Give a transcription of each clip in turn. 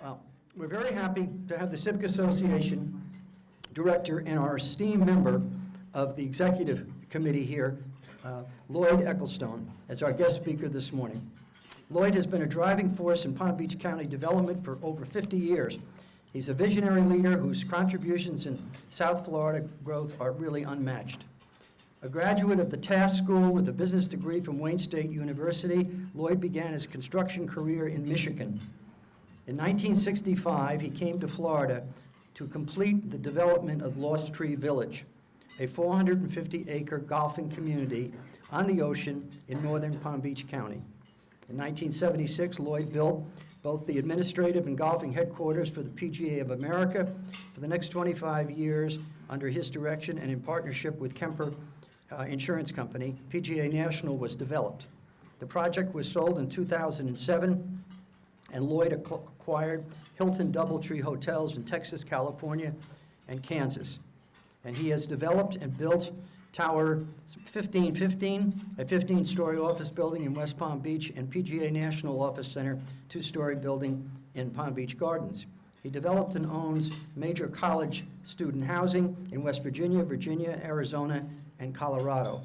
Well, we're very happy to have the Civic Association Director and our esteemed member of the Executive Committee here, Llwyd Eccelstone, as our guest speaker this morning. Llwyd has been a driving force in Palm Beach County development for over 50 years. He's a visionary leader whose contributions in South Florida growth are really unmatched. A graduate of the Taft School with a business degree from Wayne State University, Llwyd began his construction career in Michigan. In 1965, he came to Florida to complete the development of Lost Tree Village, a 450-acre golfing community on the ocean in northern Palm Beach County. In 1976, Llwyd built both the administrative and golfing headquarters for the Pga of America. For the next 25 years, under his direction and in partnership with Kemper Insurance Company, Pga National was developed. The project was sold in 2007, and Llwyd acquired Hilton Doubletree hotels in Texas, California, and Kansas. And he has developed and built Tower 1515, a 15-story office building in West Palm Beach, and Pga National Office Center, 2-story building in Palm Beach Gardens. He developed and owns major college student housing in West Virginia, Arizona, and Colorado.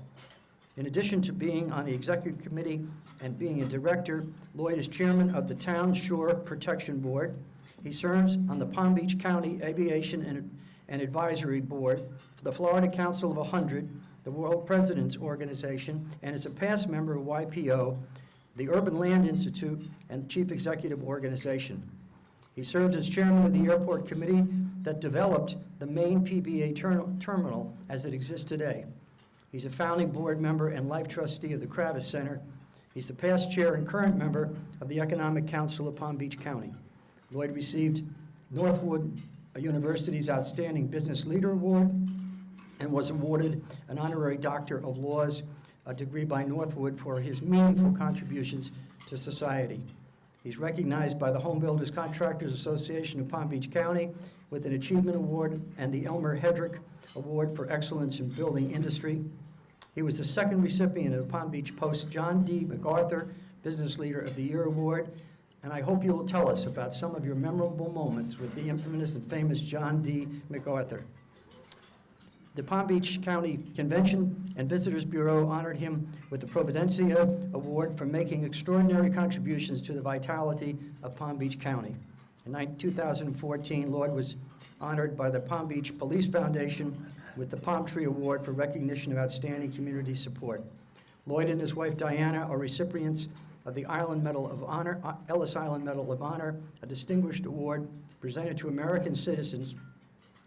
In addition to being on the executive committee and being a director, Llwyd is chairman of the Town Shore Protection Board. He serves on the Palm Beach County Aviation and Advisory Board for the Florida Council of 100, the World Presidents Organization, and is a past member of YPO, the Urban Land Institute, and the Chief Executive Organization. He served as chairman of the airport committee that developed the main Pba terminal as it exists today. He's a founding board member and life trustee of the Kravis Center. He's the past chair and current member of the Economic Council of Palm Beach County. Llwyd received Northwood University's Outstanding Business Leader Award and was awarded an honorary Doctor of Laws, a degree by Northwood, for his meaningful contributions to society. He's recognized by the Home Builders Contractors Association of Palm Beach County with an Achievement Award and the Elmer Hedrick Award for Excellence in Building Industry. He was the second recipient of the Palm Beach Post's John D. MacArthur Business Leader of the Year Award, and I hope you will tell us about some of your memorable moments with the infamous and famous John D. MacArthur. The Palm Beach County Convention and Visitors Bureau honored him with the Providencia Award for making extraordinary contributions to the vitality of Palm Beach County. In 2014, Llwyd was honored by the Palm Beach Police Foundation with the Palm Tree Award for recognition of outstanding community support. Llwyd and his wife Diana are recipients of the Island Medal of Honor, Ellis Island Medal of Honor, a distinguished award presented to American citizens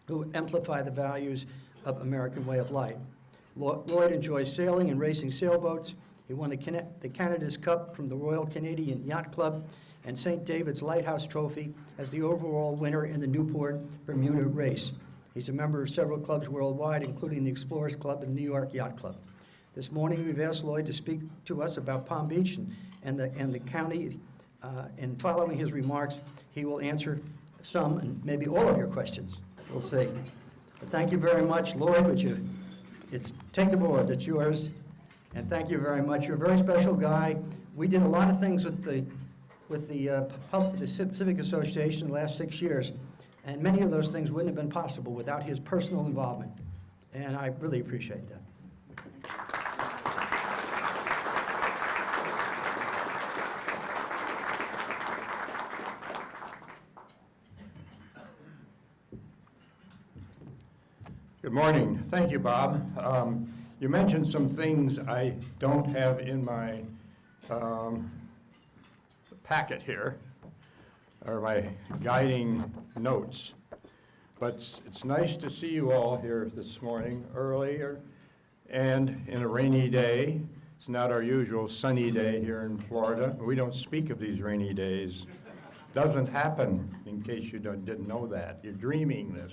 who amplify the values of American way of life. Llwyd enjoys sailing and racing sailboats. He won the Canada's Cup from the Royal Canadian Yacht Club and St. David's Lighthouse Trophy as the overall winner in the Newport Bermuda race. He's a member of several clubs worldwide, including the Explorers Club and New York Yacht Club. This morning, we've asked Llwyd to speak to us about Palm Beach and the county, and following his remarks, he will answer some and maybe all of your questions. We'll see. But thank you very much. Llwyd, would you take the board, it's yours, and thank you very much. You're a very special guy. We did a lot of things with the Civic Association the last 6 years, and many of those things wouldn't have been possible without his personal involvement, and I really appreciate that. Good morning. Thank you, Bob. You mentioned some things I don't have in my packet here, or my guiding notes. But it's nice to see you all here this morning earlier and in a rainy day. It's not our usual sunny day here in Florida. We don't speak of these rainy days. Doesn't happen, in case you didn't know that. You're dreaming this.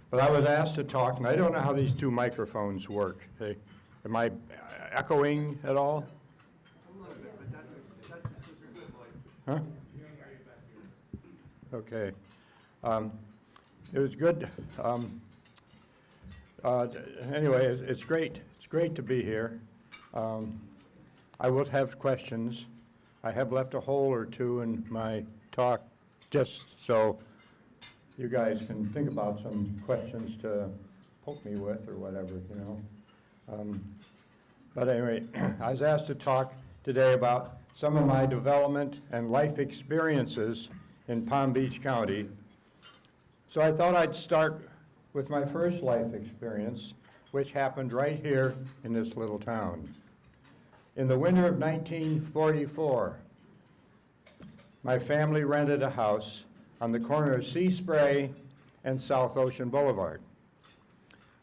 But I was asked to talk, and I don't know how these two microphones work. Hey, am I echoing at all? Huh? Okay. It was good. Anyway, it's great. It's great to be here. I will have questions I have left a hole or two in my talk just so you guys can think about some questions to poke me with or whatever, you know. But anyway, I was asked to talk today about some of my development and life experiences in Palm Beach County. So I thought I'd start with my first life experience, which happened right here in this little town. In the winter of 1944, my family rented a house on the corner of Sea Spray and South Ocean Boulevard.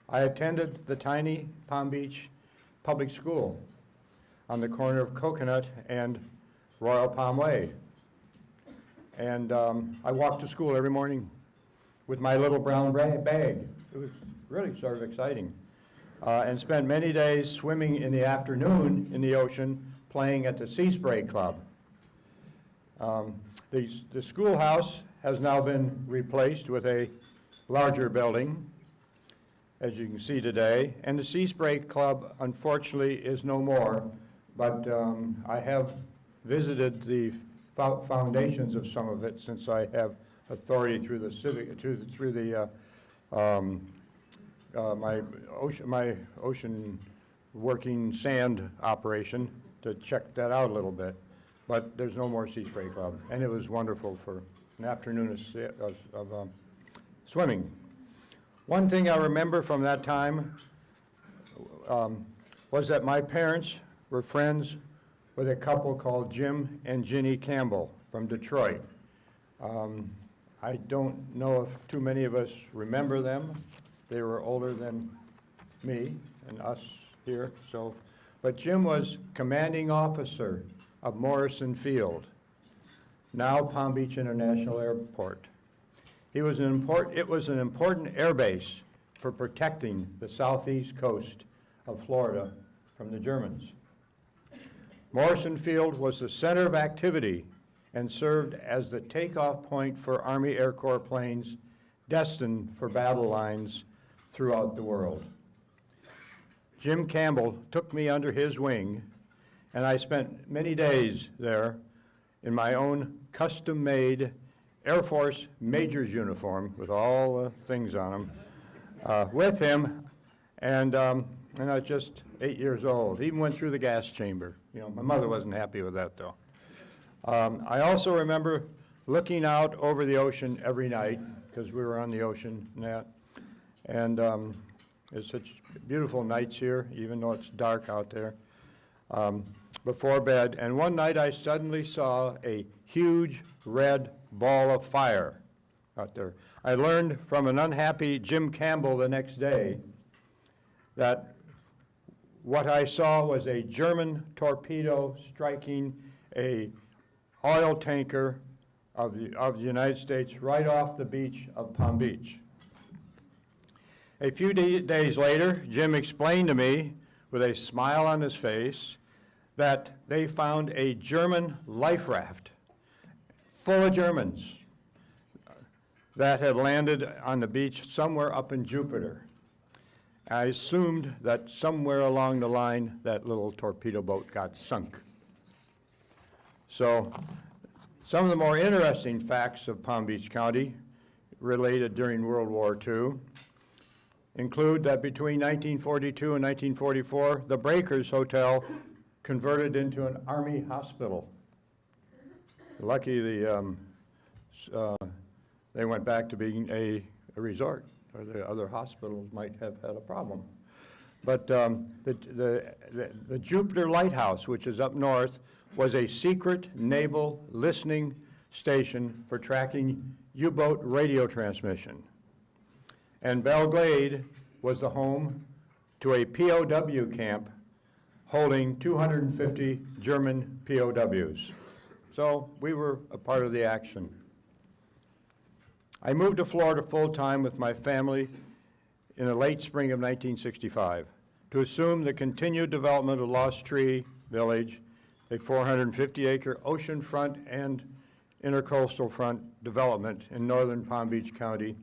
I attended the tiny Palm Beach Public School on the corner of Coconut and Royal Palm Way. And I walked to school every morning with my little brown bag. It was really sort of exciting. And spent many days swimming in the afternoon in the ocean, playing at the Sea Spray Club. The schoolhouse has now been replaced with a larger building, as you can see today, and the Sea Spray Club, unfortunately, is no more, but I have visited the foundations of some of it since I have authority through the Civic, through the my ocean working sand operation to check that out a little bit. But there's no more Sea Spray Club, and it was wonderful for an afternoon of swimming. One thing I remember from that time was that my parents were friends with a couple called Jim and Ginny Campbell from Detroit. I don't know if too many of us remember them. They were older than me and us here, but Jim was commanding officer of Morrison Field, now Palm Beach International Airport. It was an important air base for protecting the southeast coast of Florida from the Germans. Morrison Field was the center of activity and served as the takeoff point for Army Air Corps planes destined for battle lines throughout the world. Jim Campbell took me under his wing, and I spent many days there in my own custom-made Air Force Major's uniform with all the things on them, with him, and I was just 8 years old. Even went through the gas chamber. You know, my mother wasn't happy with that, though. I also remember looking out over the ocean every night, because we were on the ocean and that, and it's such beautiful nights here, even though it's dark out there, before bed. And one night I suddenly saw a huge red ball of fire out there. I learned from an unhappy Jim Campbell the next day that what I saw was a German torpedo striking a oil tanker of the United States right off the beach of Palm Beach. A few days later, Jim explained to me with a smile on his face that they found a German life raft full of Germans that had landed on the beach somewhere up in Jupiter. I assumed that somewhere along the line that little torpedo boat got sunk. So some of the more interesting facts of Palm Beach County related during World War II include that between 1942 and 1944, the Breakers Hotel converted into an Army hospital. Lucky they went back to being a resort, or the other hospitals might have had a problem. But the Jupiter Lighthouse, which is up north, was a secret naval listening station for tracking U-boat radio transmission. And Belgrade was the home to a POW camp holding 250 German POWs. So we were a part of the action. I moved to Florida full-time with my family in the late spring of 1965 to assume the continued development of Lost Tree Village, a 450-acre oceanfront and intercoastal front development in northern Palm Beach County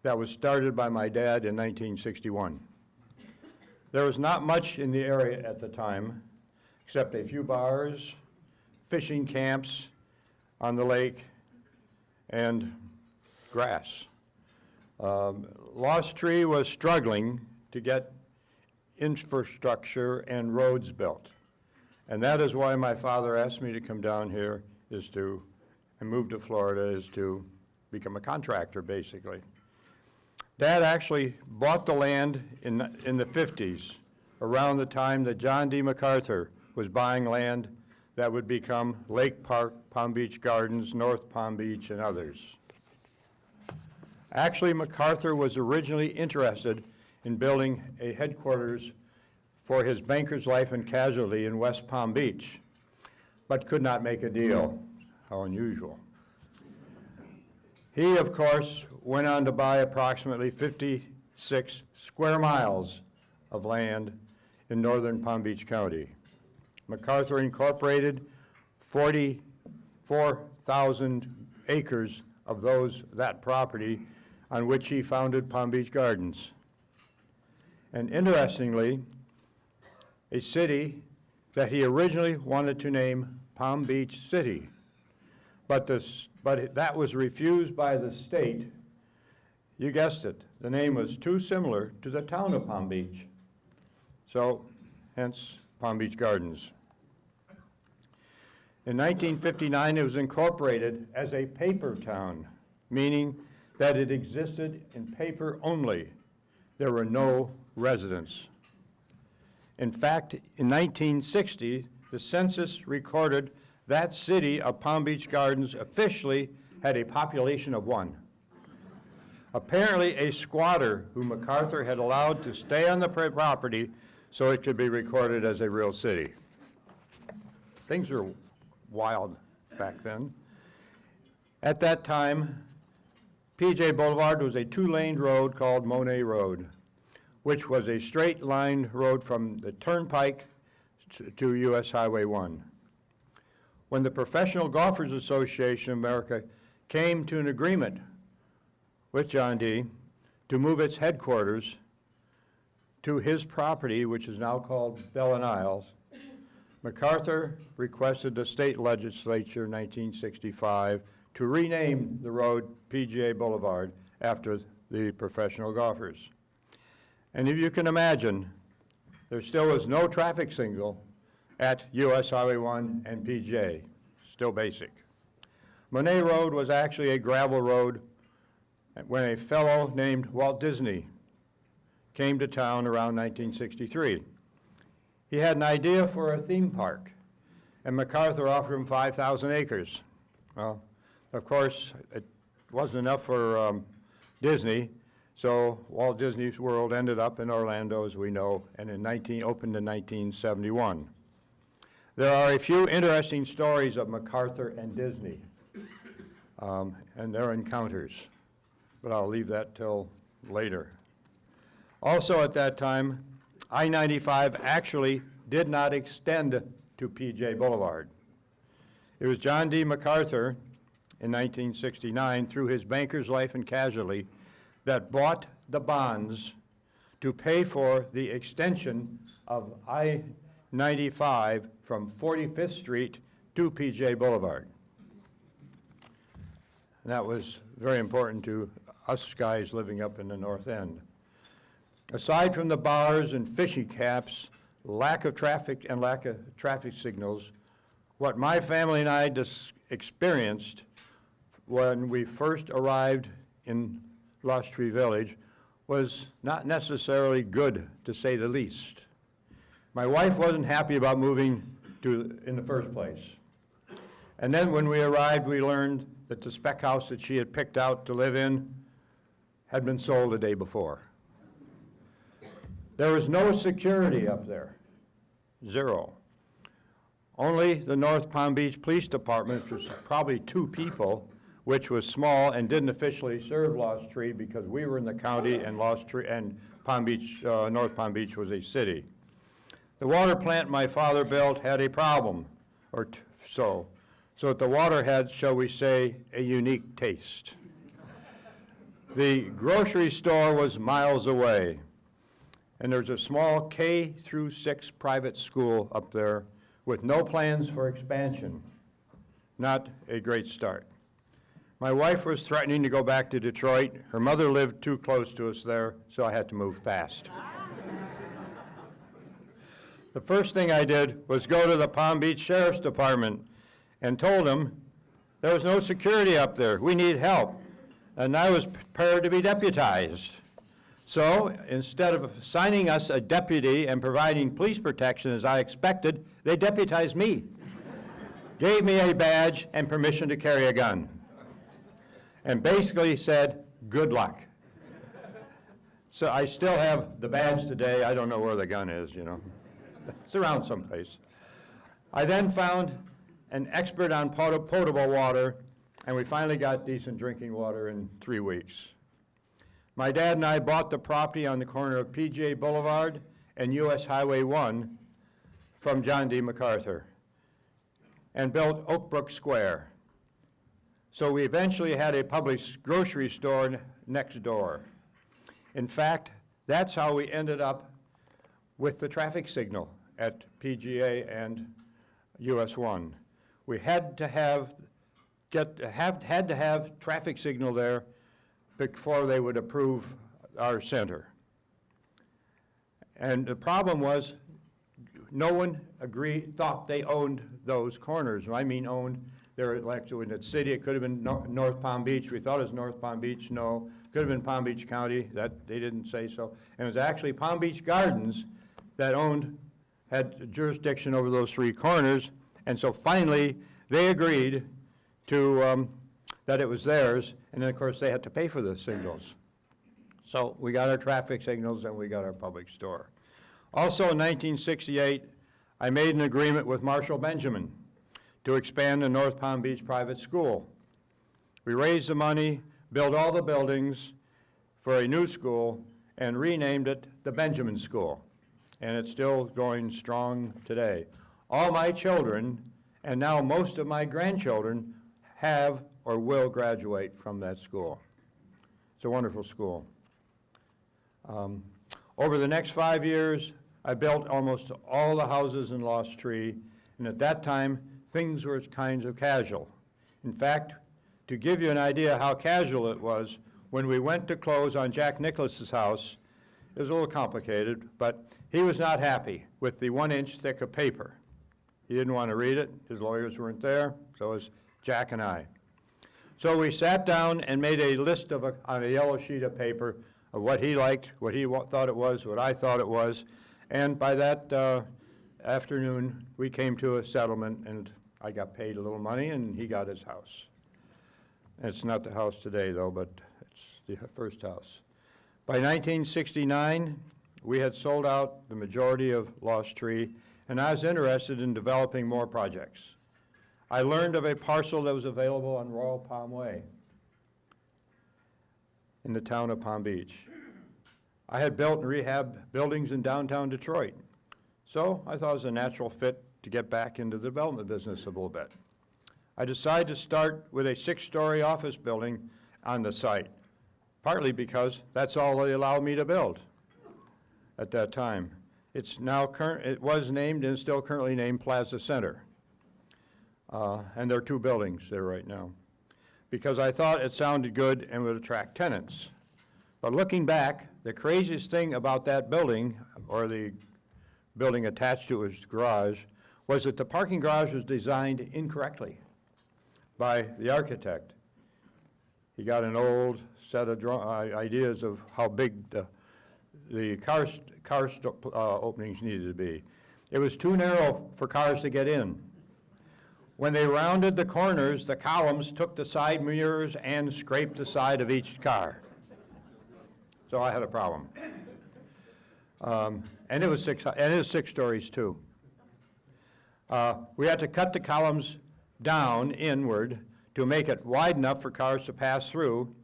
that was started by my dad in 1961. There was not much in the area at the time, except a few bars, fishing camps on the lake, and grass. Lost Tree was struggling to get infrastructure and roads built. And that is why my father asked me to come down here, and move to Florida, is to become a contractor, basically. Dad actually bought the land in the 50s, around the time that John D. MacArthur was buying land that would become Lake Park, Palm Beach Gardens, North Palm Beach, and others. Actually, MacArthur was originally interested in building a headquarters for his Bankers Life and Casualty in West Palm Beach, but could not make a deal. How unusual. He, of course, went on to buy approximately 56 square miles of land in northern Palm Beach County. MacArthur incorporated 44,000 acres of that property on which he founded Palm Beach Gardens. And interestingly, a city that he originally wanted to name Palm Beach City, but that was refused by the state. You guessed it, the name was too similar to the town of Palm Beach. So, hence Palm Beach Gardens. In 1959, it was incorporated as a paper town, meaning that it existed in paper only. There were no residents. In fact, in 1960, the census recorded that city of Palm Beach Gardens officially had a population of 1. Apparently, a squatter who MacArthur had allowed to stay on the property so it could be recorded as a real city. Things were wild back then. At that time, Pbca Boulevard was a 2-lane road called Monet Road, which was a straight-line road from the Turnpike to US Highway 1. When the Professional Golfers Association of America came to an agreement with John D. to move its headquarters to his property, which is now called Bell and Isles, MacArthur requested the state legislature in 1965 to rename the road Pbca Boulevard after the professional golfers. And if you can imagine, there still was no traffic signal at US Highway 1 and Pbca, still basic. Monet Road was actually a gravel road when a fellow named Walt Disney came to town around 1963. He had an idea for a theme park, and MacArthur offered him 5,000 acres. Well, of course, it wasn't enough for Disney, so Walt Disney World ended up in Orlando, as we know, and opened in 1971. There are a few interesting stories of MacArthur and Disney and their encounters, but I'll leave that till later. Also at that time, I-95 actually did not extend to Pbca Boulevard. It was John D. MacArthur in 1969, through his Bankers Life and Casualty, that bought the bonds to pay for the extension of I-95 from 45th Street to Pbca Boulevard. And that was very important to us guys living up in the North End. Aside from the bars and fishing camps, lack of traffic signals, what my family and I experienced when we first arrived in Lost Tree Village was not necessarily good, to say the least. My wife wasn't happy about moving in the first place. And then when we arrived, we learned that the spec house that she had picked out to live in had been sold the day before. There was no security up there, 0. Only the North Palm Beach Police Department, which was probably 2 people, which was small and didn't officially serve Lost Tree because we were in the county and Palm Beach, North Palm Beach was a city. The water plant my father built had a problem, so that the water had, shall we say, a unique taste. The grocery store was miles away, and there's a small K through 6 private school up there with no plans for expansion. not a great start. My wife was threatening to go back to Detroit. Her mother lived too close to us there, so I had to move fast. The first thing I did was go to the Palm Beach Sheriff's Department and told them there was no security up there. We need help. And I was prepared to be deputized. So instead of assigning us a deputy and providing police protection as I expected, they deputized me, gave me a badge and permission to carry a gun, and basically said, good luck. So I still have the badge today. I don't know where the gun is, you know. It's around someplace. I then found an expert on potable water, and we finally got decent drinking water in 3 weeks. My dad and I bought the property on the corner of Pbca Boulevard and US Highway 1 from John D. MacArthur and built Oak Brook Square. So we eventually had a public grocery store next door. In fact, that's how we ended up with the traffic signal at Pbca and US 1. We had to have traffic signal there before they would approve our center. And the problem was, no one thought they owned those corners. When I mean owned, they were like in the city. It could have been North Palm Beach. We thought it was North Palm Beach. No, could have been Palm Beach County. That they didn't say so. And it was actually Palm Beach Gardens that had jurisdiction over those 3 corners. And so finally, they agreed to that it was theirs, and then of course they had to pay for the signals. So we got our traffic signals and we got our public store. Also in 1968, I made an agreement with Marshall Benjamin to expand the North Palm Beach private school. We raised the money, built all the buildings for a new school, and renamed it the Benjamin School. And it's still going strong today. All my children, and now most of my grandchildren, have or will graduate from that school. It's a wonderful school. Over the next 5 years, I built almost all the houses in Lost Tree, and at that time, things were kinds of casual. In fact, to give you an idea how casual it was, when we went to close on Jack Nicklaus's house, it was a little complicated, but he was not happy with the 1-inch thick of paper. He didn't want to read it. His lawyers weren't there, so it was Jack and I. So we sat down and made a list on a yellow sheet of paper of what he liked, what he thought it was, what I thought it was, and by that afternoon, we came to a settlement, and I got paid a little money, and he got his house. It's not the house today, though, but it's the first house. By 1969, we had sold out the majority of Lost Tree, and I was interested in developing more projects. I learned of a parcel that was available on Royal Palm Way in the town of Palm Beach. I had built and rehabbed buildings in downtown Detroit, so I thought it was a natural fit to get back into the development business a little bit. I decided to start with a 6-story office building on the site, partly because that's all they allowed me to build at that time. It was named and is still currently named Plaza Center. And there are 2 buildings there right now, because I thought it sounded good and would attract tenants. But looking back, the craziest thing about that building, or the building attached to its garage, was that the parking garage was designed incorrectly by the architect. He got an old set of ideas of how big the car openings needed to be. It was too narrow for cars to get in. When they rounded the corners, the columns took the side mirrors and scraped the side of each car. So I had a problem. And it was 6 stories too. We had to cut the columns down inward to make it wide enough for cars to pass through.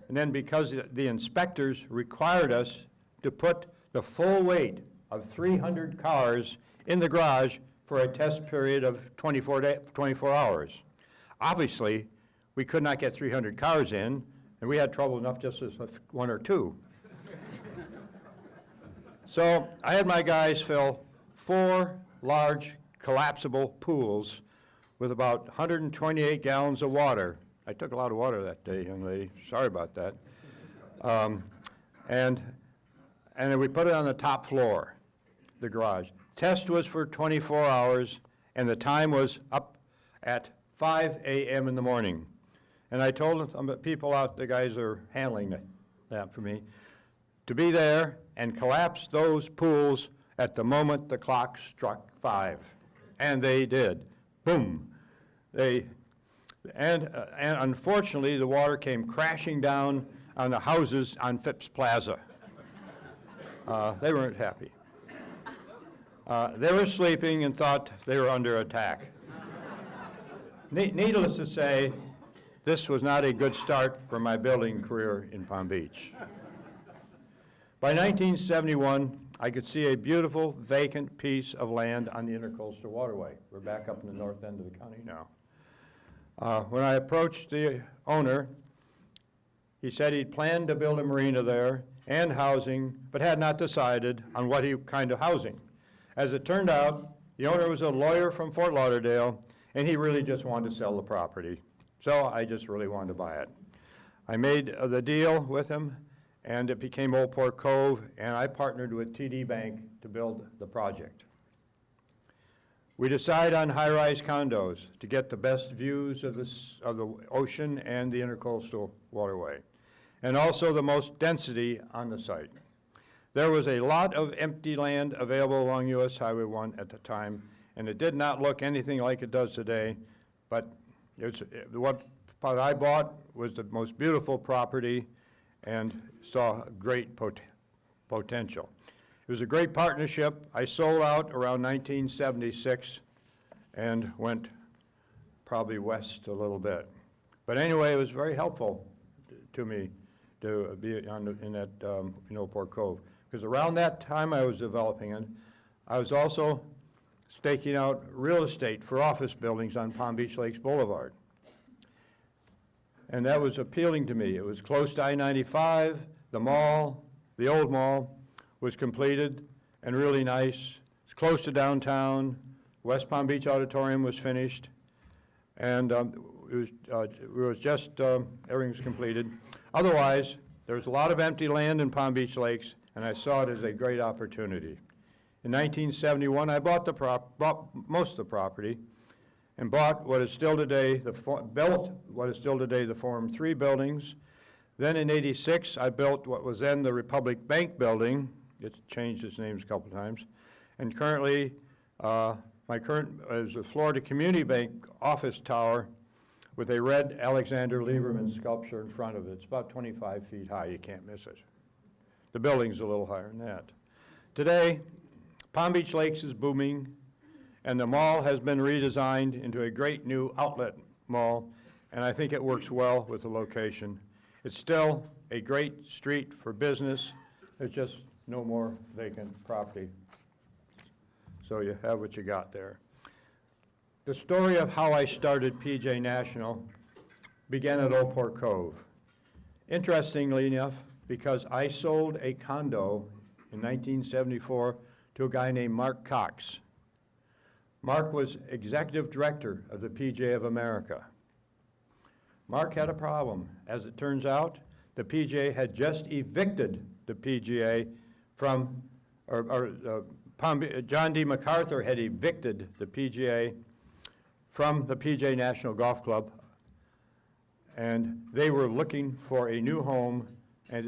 And then because the inspectors required us to put the full weight of 300 cars in the garage for a test period of 24 hours. Obviously, we could not get 300 cars in, and we had trouble enough just with 1 or 2. So I had my guys fill 4 large collapsible pools with about 128 gallons of water. I took a lot of water that day, young lady. Sorry about that. And then we put it on the top floor, the garage. Test was for 24 hours, and the time was up at 5 a.m. in the morning. And I told some people out, the guys are handling that for me, to be there and collapse those pools at the moment the clock struck 5. And they did. Boom. And unfortunately, the water came crashing down on the houses on Phipps Plaza. They weren't happy. They were sleeping and thought they were under attack. Needless to say, this was not a good start for my building career in Palm Beach. By 1971, I could see a beautiful vacant piece of land on the Intercoastal Waterway. We're back up in the north end of the county now. When I approached the owner, he said he'd planned to build a marina there and housing, but had not decided on what kind of housing. As it turned out, the owner was a lawyer from Fort Lauderdale, and he really just wanted to sell the property. So I just really wanted to buy it. I made the deal with him, and it became Old Port Cove, and I partnered with TD Bank to build the project. We decided on high-rise condos to get the best views of the ocean and the Intercoastal Waterway, and also the most density on the site. There was a lot of empty land available along US Highway 1 at the time, and it did not look anything like it does today, but what I bought was the most beautiful property and saw great potential. It was a great partnership. I sold out around 1976 and went probably west a little bit. But anyway, it was very helpful to me to be in Old Port Cove. Because around that time I was developing it, I was also staking out real estate for office buildings on Palm Beach Lakes Boulevard. And that was appealing to me. It was close to I-95, the mall, the old mall, was completed and really nice. It's close to downtown. West Palm Beach Auditorium was finished, and everything was completed. Otherwise, there was a lot of empty land in Palm Beach Lakes, and I saw it as a great opportunity. In 1971, I bought most of the property and built what is still today the Forum 3 buildings. Then in '86, I built what was then the Republic Bank building. It's changed its names a couple times. And currently, my current is a Florida Community Bank office tower with a red Alexander Lieberman sculpture in front of it. It's about 25 feet high. You can't miss it. The building's a little higher than that. Today, Palm Beach Lakes is booming, and the mall has been redesigned into a great new outlet mall, and I think it works well with the location. It's still a great street for business. There's just no more vacant property. So you have what you got there. The story of how I started PJ National began at Old Port Cove. Interestingly enough, because I sold a condo in 1974 to a guy named Mark Cox. Mark was executive director of the PGA of America. Mark had a problem. As it turns out, the PGA had just evicted the PGA from, John D. MacArthur had evicted the PGA from the PGA National Golf Club, and they were looking for a new home, and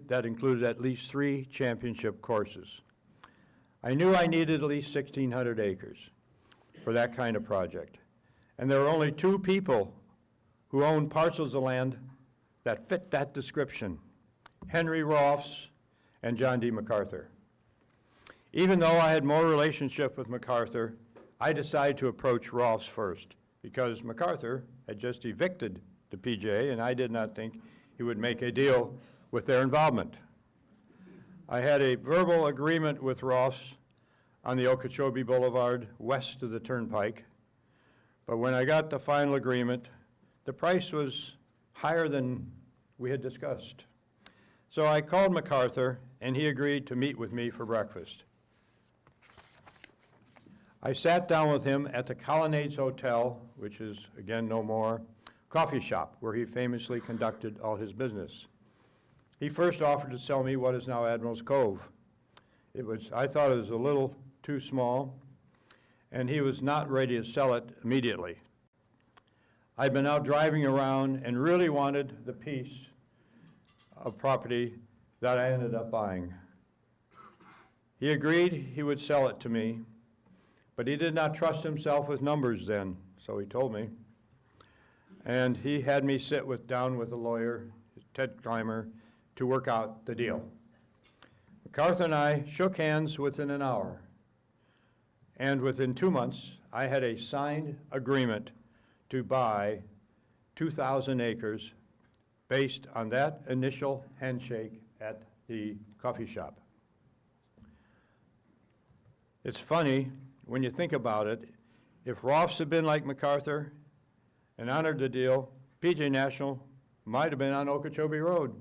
that included at least 3 championship courses. I knew I needed at least 1,600 acres for that kind of project, and there were only 2 people who owned parcels of land that fit that description, Henry Rolfs and John D. MacArthur. Even though I had more relationship with MacArthur, I decided to approach Rolfs first because MacArthur had just evicted the PGA, and I did not think he would make a deal with their involvement. I had a verbal agreement with Rolfs on the Okeechobee Boulevard west of the Turnpike, but when I got the final agreement, the price was higher than we had discussed. So I called MacArthur, and he agreed to meet with me for breakfast. I sat down with him at the Colonnades Hotel, which is, again, no more, coffee shop, where he famously conducted all his business. He first offered to sell me what is now Admiral's Cove. I thought it was a little too small, and he was not ready to sell it immediately. I'd been out driving around and really wanted the piece of property that I ended up buying. He agreed he would sell it to me, but he did not trust himself with numbers then, so he told me. And he had me sit down with a lawyer, Ted Clymer, to work out the deal. MacArthur and I shook hands within an hour, and within 2 months, I had a signed agreement to buy 2,000 acres based on that initial handshake at the coffee shop. It's funny, when you think about it, if Rolfs had been like MacArthur and honored the deal, PJ National might have been on Okeechobee Road.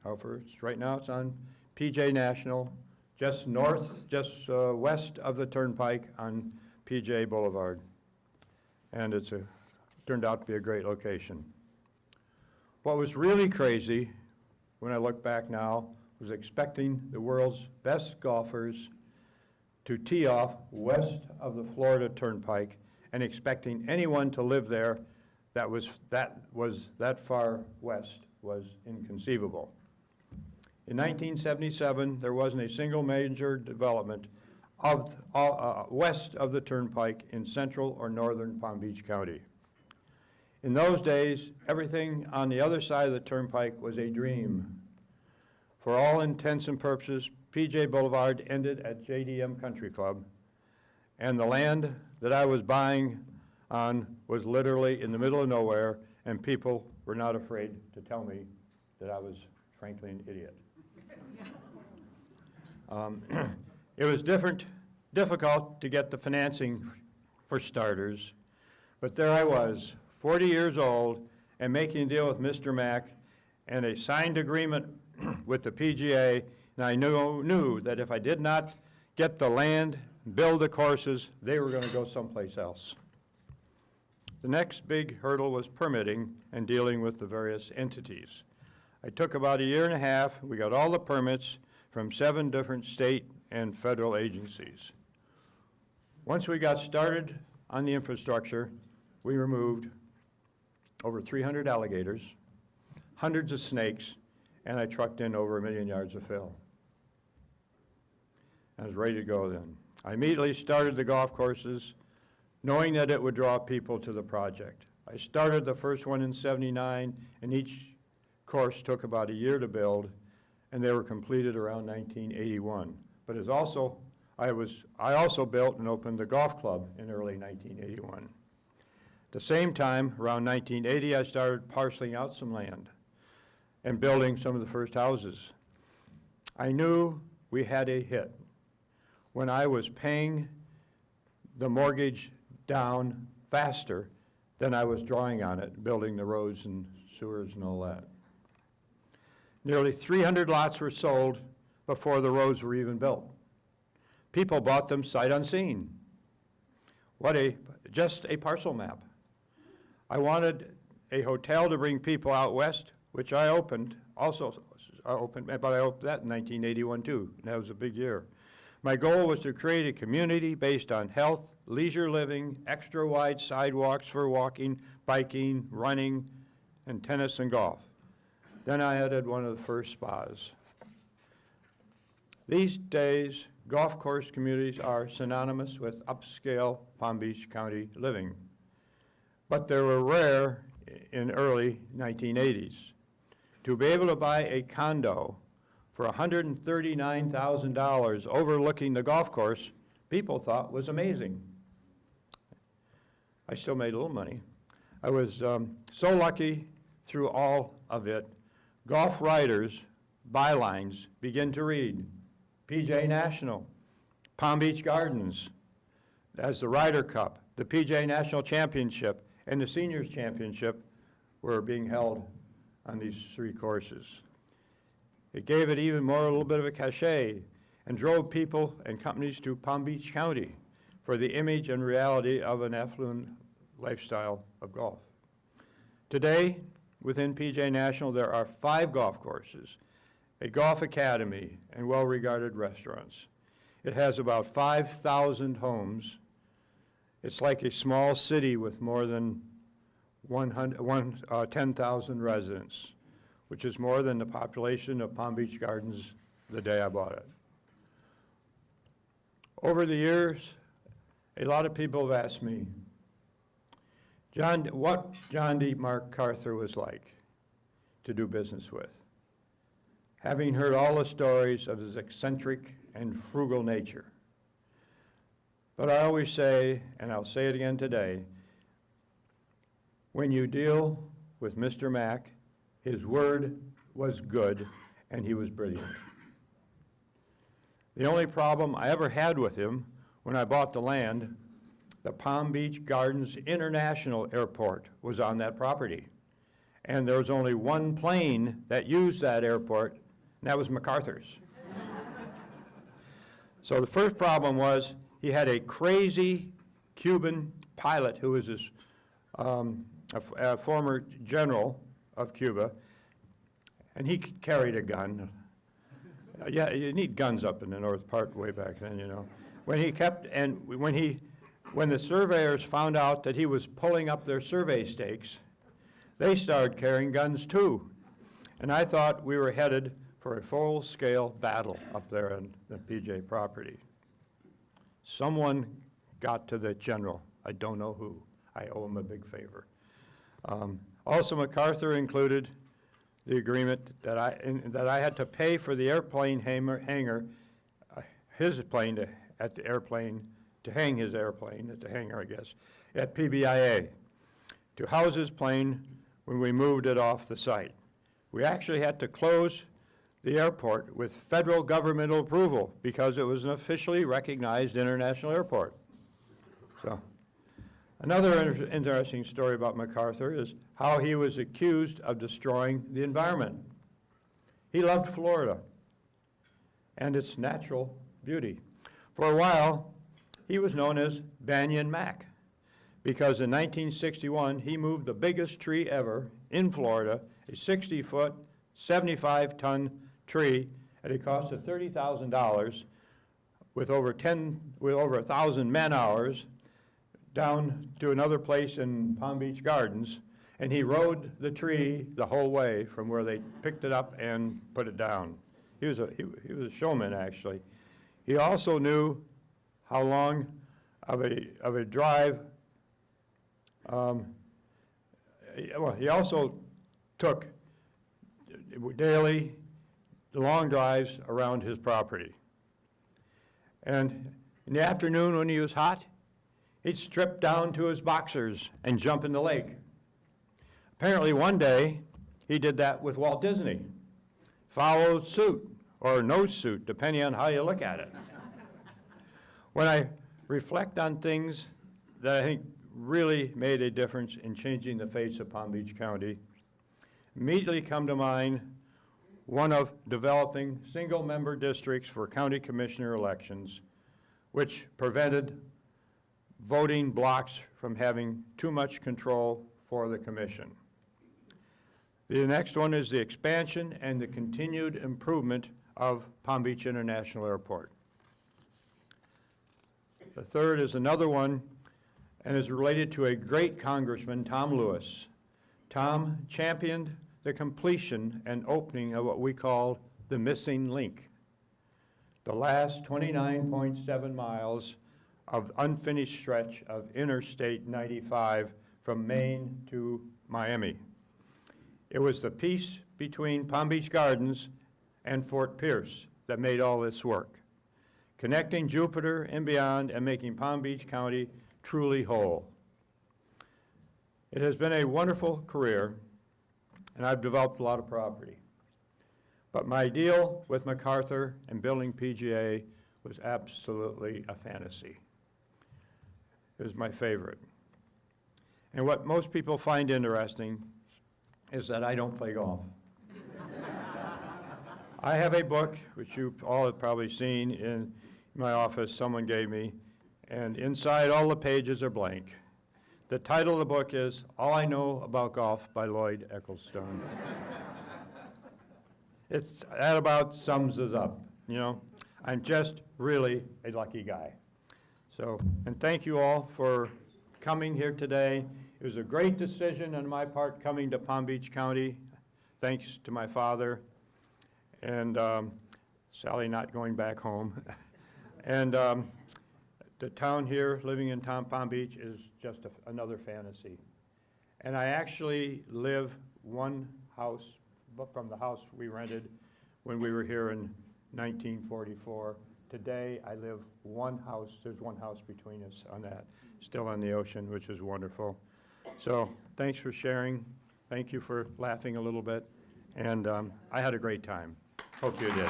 However, right now it's on PJ National, just west of the Turnpike on PJ Boulevard. And it's turned out to be a great location. What was really crazy, when I look back now, was expecting the world's best golfers to tee off west of the Florida Turnpike and expecting anyone to live there that was that far west was inconceivable. In 1977, there wasn't a single major development west of the Turnpike in central or northern Palm Beach County. In those days, everything on the other side of the Turnpike was a dream. For all intents and purposes, PJ Boulevard ended at JDM Country Club, and the land that I was buying on was literally in the middle of nowhere, and people were not afraid to tell me that I was, frankly, an idiot. It was difficult to get the financing for starters, but there I was, 40 years old, and making a deal with Mr. Mack and a signed agreement with the PGA, and I knew that if I did not get the land, build the courses, they were going to go someplace else. The next big hurdle was permitting and dealing with the various entities. I took about 1.5 years. We got all the permits from 7 different state and federal agencies. Once we got started on the infrastructure, we removed over 300 alligators, hundreds of snakes, and I trucked in over 1 million yards of fill. I was ready to go then. I immediately started the golf courses, knowing that it would draw people to the project. I started the first one in '79, and each course took about 1 year to build, and they were completed around 1981. But I also built and opened the golf club in early 1981. At the same time, around 1980, I started parceling out some land and building some of the first houses. I knew we had a hit when I was paying the mortgage down faster than I was drawing on it, building the roads and sewers and all that. Nearly 300 lots were sold before the roads were even built. People bought them sight unseen. Just a parcel map. I wanted a hotel to bring people out west, which I opened, but I opened that in 1981 too, and that was a big year. My goal was to create a community based on health, leisure living, extra wide sidewalks for walking, biking, running, and tennis and golf. Then I added one of the first spas. These days, golf course communities are synonymous with upscale Palm Beach County living, but they were rare in early 1980s. To be able to buy a condo for $139,000 overlooking the golf course, people thought was amazing. I still made a little money. I was so lucky through all of it. Golf writers' bylines begin to read PJ National, Palm Beach Gardens, as the Ryder Cup, the PJ National Championship, and the Seniors Championship were being held on these 3 courses. It gave it even more, a little bit of a cachet, and drove people and companies to Palm Beach County for the image and reality of an affluent lifestyle of golf. Today, within PGA National, there are 5 golf courses, a golf academy, and well-regarded restaurants. It has about 5,000 homes. It's like a small city with more than 10,000 residents, which is more than the population of Palm Beach Gardens the day I bought it. Over the years, a lot of people have asked me, what John D. MacArthur was like to do business with. Having heard all the stories of his eccentric and frugal nature. But I always say, and I'll say it again today, when you deal with Mr. Mac, his word was good and he was brilliant. The only problem I ever had with him when I bought the land, the Palm Beach Gardens International Airport was on that property. And there was only one plane that used that airport, and that was MacArthur's. So the first problem was he had a crazy Cuban pilot who was a former general of Cuba, and he carried a gun. Yeah, you need guns up in the north part way back then, you know. When the surveyors found out that he was pulling up their survey stakes, they started carrying guns too. And I thought we were headed for a full-scale battle up there on the PJ property. Someone got to the general. I don't know who. I owe him a big favor. Also, MacArthur included the agreement that I had to pay for the airplane hangar, his plane to hang his airplane at the hangar, I guess, at Pbca, to house his plane when we moved it off the site. We actually had to close the airport with federal governmental approval because it was an officially recognized international airport. So, another interesting story about MacArthur is how he was accused of destroying the environment. He loved Florida and its natural beauty. For a while, he was known as Banyan Mac because in 1961, he moved the biggest tree ever in Florida, a 60-foot, 75-ton tree at a cost of $30,000 with over 1,000 man-hours down to another place in Palm Beach Gardens, and he rode the tree the whole way from where they picked it up and put it down. He was a showman, actually. He also knew how long of a drive. He also took daily long drives around his property. And in the afternoon when he was hot, he'd strip down to his boxers and jump in the lake. Apparently one day, he did that with Walt Disney. Followed suit, or no suit, depending on how you look at it. When I reflect on things that I think really made a difference in changing the face of Palm Beach County, immediately come to mind one of developing single-member districts for county commissioner elections, which prevented voting blocks from having too much control for the commission. The next one is the expansion and the continued improvement of Palm Beach International Airport. The third is another one and is related to a great congressman, Tom Lewis. Tom championed the completion and opening of what we call the missing link, the last 29.7 miles of unfinished stretch of Interstate 95 from Maine to Miami. It was the piece between Palm Beach Gardens and Fort Pierce that made all this work, connecting Jupiter and beyond and making Palm Beach County truly whole. It has been a wonderful career, and I've developed a lot of property. But my deal with MacArthur and building PGA was absolutely a fantasy. It was my favorite. And what most people find interesting is that I don't play golf. I have a book, which you all have probably seen in my office, someone gave me, And inside, all the pages are blank. The title of the book is All I Know About Golf by Llwyd Eccelstone. That about sums us up, you know. I'm just really a lucky guy. So, and thank you all for coming here today. It was a great decision on my part coming to Palm Beach County, thanks to my father, and Sally not going back home. And the town here, living in Palm Beach, is just another fantasy. And I actually live one house from the house we rented when we were here in 1944. Today, I live one house, there's one house between us on that, still on the ocean, which is wonderful. So thanks for sharing. Thank you for laughing a little bit. And I had a great time. Hope you did.